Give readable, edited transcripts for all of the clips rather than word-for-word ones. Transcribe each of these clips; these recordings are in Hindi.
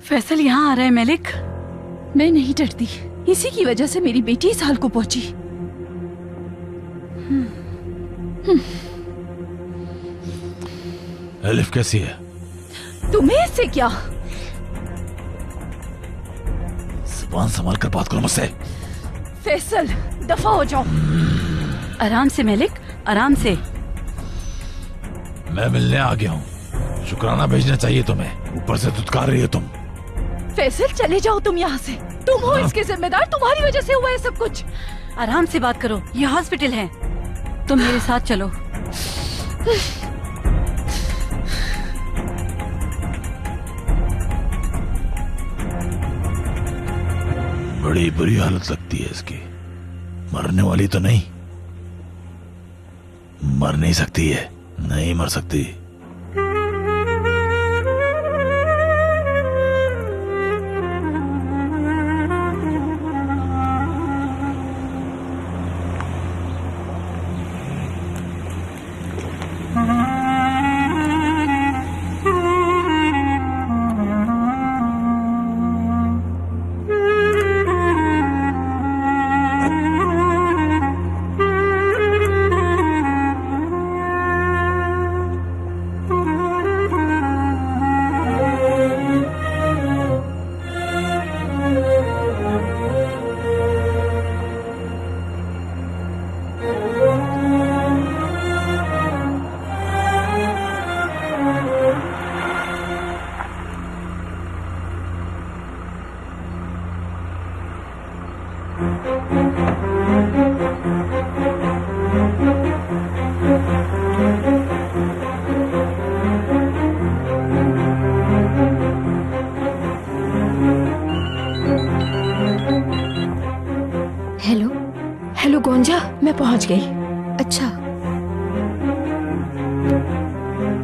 फैसल यहाँ आ रहा है मलिक। मैं नहीं डरती, इसी की वजह से मेरी बेटी इस हाल को पहुंची। एलिफ कैसी है? तुम्हें इससे क्या? जुबान संभाल कर बात करो मुझसे। फैसल, दफा हो जाओ। आराम से मलिक, आराम से। मैं मिलने आ गया हूँ, शुक्राना भेजना चाहिए तुम्हें। ऊपर से धुतकार रही हो तुम। फैसल चले जाओ तुम यहाँ से। तुम हो इसके जिम्मेदार, तुम्हारी वजह से हुआ है सब कुछ। आराम से बात करो, ये हॉस्पिटल है। तुम मेरे साथ चलो। बड़ी बुरी हालत लगती है इसकी। मरने वाली तो नहीं? मर नहीं सकती है, नहीं मर सकती। हेलो। हेलो गोंजा, मैं पहुंच गई। अच्छा,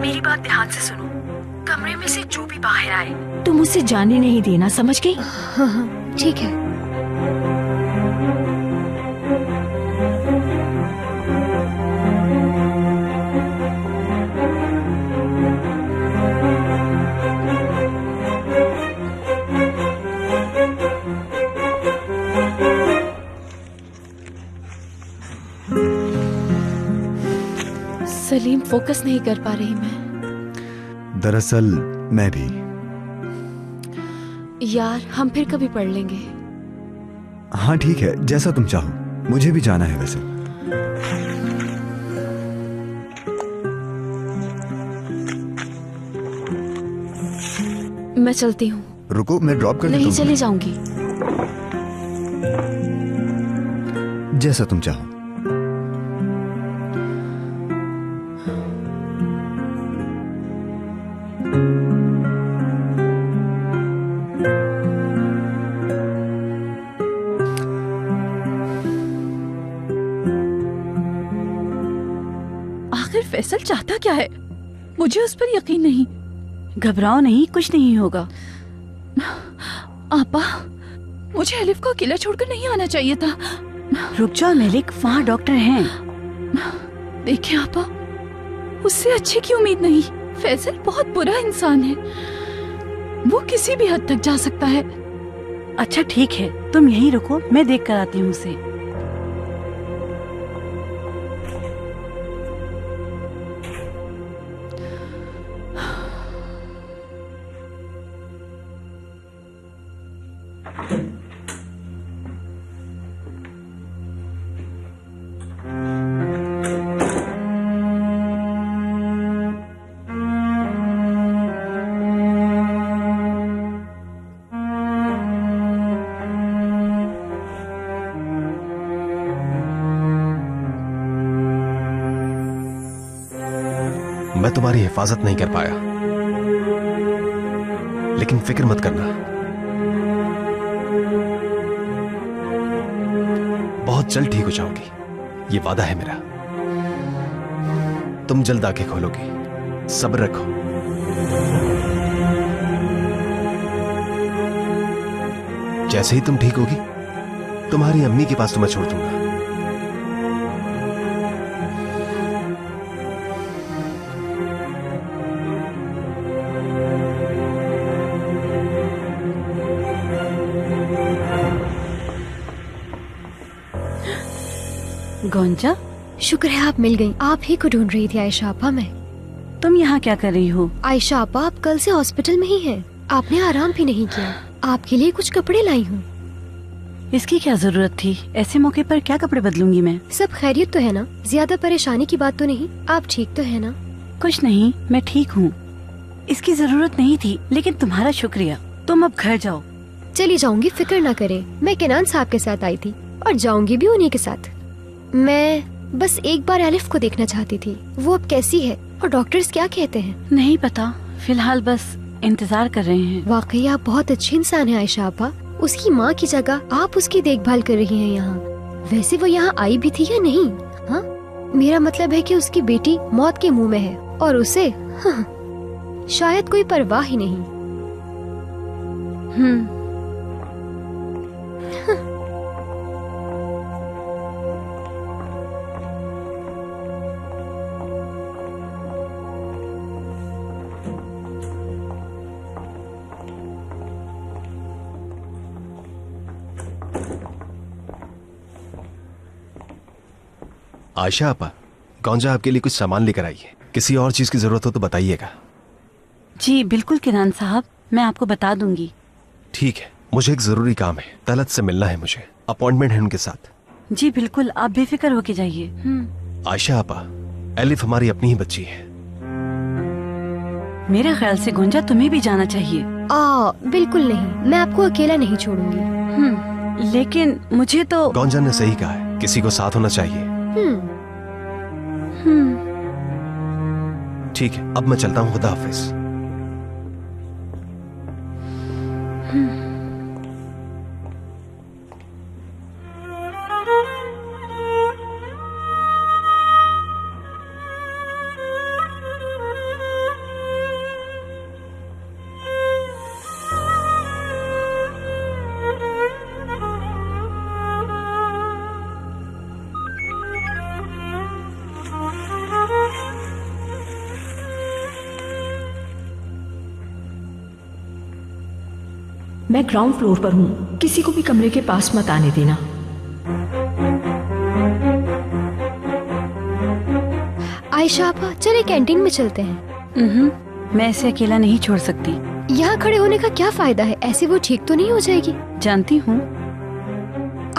मेरी बात ध्यान से सुनो। कमरे में से जो भी बाहर आए तुम उसे जाने नहीं देना, समझ गई? हाँ हाँ ठीक है। सलीम, फोकस नहीं कर पा रही मैं। दरअसल मैं भी। यार, हम फिर कभी पढ़ लेंगे। हाँ ठीक है, जैसा तुम चाहो। मुझे भी जाना है वैसे। मैं चलती हूँ। रुको, मैं ड्रॉप कर देता नहीं, हूँ। चली जाऊंगी। जैसा तुम चाहो। आखिर फैसल चाहता क्या है? मुझे उस पर यकीन नहीं। घबराओ नहीं, कुछ नहीं होगा। आपा, मुझे एलिफ को अकेला छोड़कर नहीं आना चाहिए था। रुक जाओ मलिक, वहाँ डॉक्टर हैं। देखिए आपा, उससे अच्छे की उम्मीद नहीं। फैसल बहुत बुरा इंसान है, वो किसी भी हद तक जा सकता है। अच्छा ठीक है, तुम यहीं रुको, मैं देख कर आती हूँ उसे। मैं तुम्हारी हिफाजत नहीं कर पाया, लेकिन फिक्र मत करना, बहुत जल्द ठीक हो जाओगी, ये वादा है मेरा। तुम जल्द आंखें खोलोगी, सब्र रखो। जैसे ही तुम ठीक होगी, तुम्हारी अम्मी के पास तुम्हें छोड़ दूंगा। गोंजा, शुक्र है आप मिल गई। आप ही को ढूंढ रही थी आयशा आपा मैं। तुम यहाँ क्या कर रही हो? आयशा आपा आप कल से हॉस्पिटल में ही हैं। आपने आराम भी नहीं किया। आपके लिए कुछ कपड़े लाई हूँ। इसकी क्या जरूरत थी? ऐसे मौके पर क्या कपड़े बदलूंगी मैं? सब खैरियत तो है ना? ज्यादा परेशानी की बात तो नहीं? आप ठीक तो है ना? कुछ नहीं, मैं ठीक हूँ। इसकी जरूरत नहीं थी, लेकिन तुम्हारा शुक्रिया। तुम अब घर जाओ। चली जाऊंगी, फिक्र ना करें। मैं केनान साहब के साथ आई थी और जाऊंगी भी उन्हीं के साथ। मैं बस एक बार एलिफ को देखना चाहती थी। वो अब कैसी है और डॉक्टर्स क्या कहते हैं? नहीं पता, फिलहाल बस इंतजार कर रहे हैं। वाकई आप बहुत अच्छी इंसान है आयशा आपा। उसकी माँ की जगह आप उसकी देखभाल कर रही हैं यहाँ। वैसे वो यहाँ आई भी थी या नहीं? हाँ, मेरा मतलब है कि उसकी बेटी मौत के मुंह में है और उसे शायद कोई परवाह ही नहीं। आयशा आपा, गौंजा आपके लिए कुछ सामान लेकर आई है। किसी और चीज की जरूरत हो तो बताइएगा। जी बिल्कुल किरान साहब, मैं आपको बता दूंगी। ठीक है, मुझे एक जरूरी काम है। तलत से मिलना है मुझे। अपॉइंटमेंट है उनके साथ। जी बिल्कुल, आप बेफिक्र होके जाइए। आयशा आपा, एलिफ हमारी अपनी ही बच्ची है। मेरे ख्याल से गुंजा तुम्हें भी जाना चाहिए। बिल्कुल नहीं, मैं आपको अकेला नहीं छोड़ूंगी। लेकिन मुझे तो गौंजा ने सही कहा है, किसी को साथ होना चाहिए। ठीक है, अब मैं चलता हूँ। खुदा हाफिज। मैं ग्राउंड फ्लोर पर हूँ, किसी को भी कमरे के पास मत आने देना। आयशा आपा, चले कैंटीन में चलते हैं। मैं इसे अकेला नहीं छोड़ सकती। यहाँ खड़े होने का क्या फायदा है? ऐसे वो ठीक तो नहीं हो जाएगी। जानती हूँ।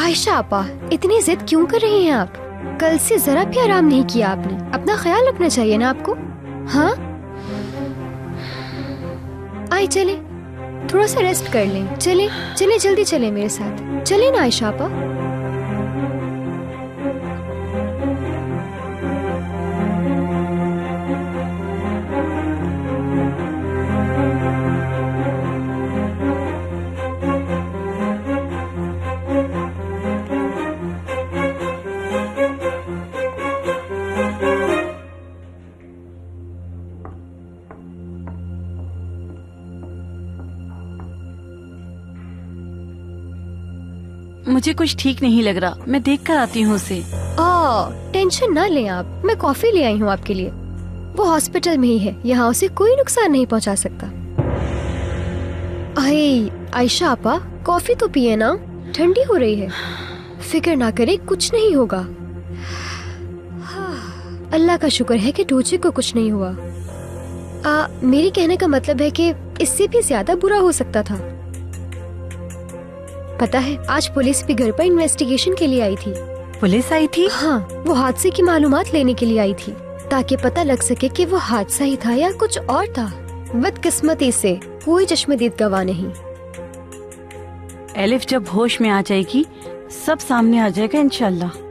आयशा आपा, इतनी जिद क्यों कर रही हैं आप? कल से जरा भी आराम नहीं किया आपने। अपना ख्याल रखना चाहिए ना आपको। हाँ, आए चले, थोड़ा सा रेस्ट कर लें। चले चले, जल्दी चले मेरे साथ। चले ना आयशा आपा। मुझे कुछ ठीक नहीं लग रहा, मैं देख कर आती हूँ उसे। टेंशन ना लें आप, मैं कॉफी ले आई हूँ आपके लिए। वो हॉस्पिटल में ही है, यहाँ उसे कोई नुकसान नहीं पहुँचा सकता। आयशा आपा, कॉफी तो पिए ना, ठंडी हो रही है। फिक्र ना करे, कुछ नहीं होगा। अल्लाह का शुक्र है कि टूची को कुछ नहीं हुआ। मेरी कहने का मतलब है कि इससे भी ज्यादा बुरा हो सकता था। पता है, आज पुलिस भी घर पर इन्वेस्टिगेशन के लिए आई थी। पुलिस आई थी? हाँ, वो हादसे की मालूमात लेने के लिए आई थी, ताकि पता लग सके कि वो हादसा ही था या कुछ और था। बदकिस्मती से कोई चश्मदीद गवाह नहीं। एलिफ जब होश में आ जाएगी, सब सामने आ जाएगा इंशाल्लाह।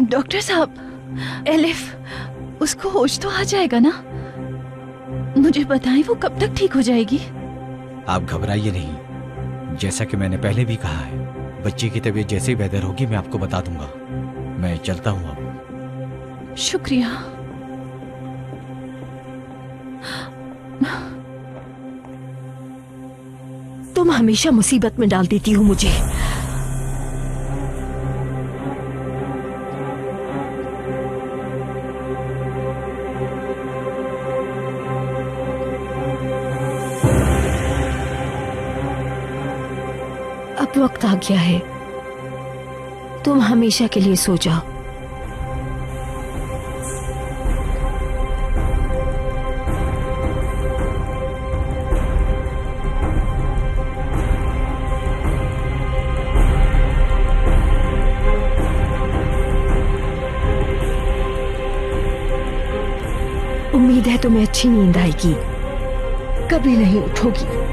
डॉक्टर साहब, एलिफ, उसको होश तो आ जाएगा ना? मुझे बताएं वो कब तक ठीक हो जाएगी? आप घबराइए नहीं, जैसा कि मैंने पहले भी कहा है, बच्चे की तबीयत जैसे ही बेहतर होगी मैं आपको बता दूंगा। मैं चलता हूँ अब। शुक्रिया। तुम हमेशा मुसीबत में डाल देती हो मुझे। अब वक्त आ गया है, तुम हमेशा के लिए सो जाओ। उम्मीद है तुम्हें अच्छी नींद आएगी, कभी नहीं उठोगी।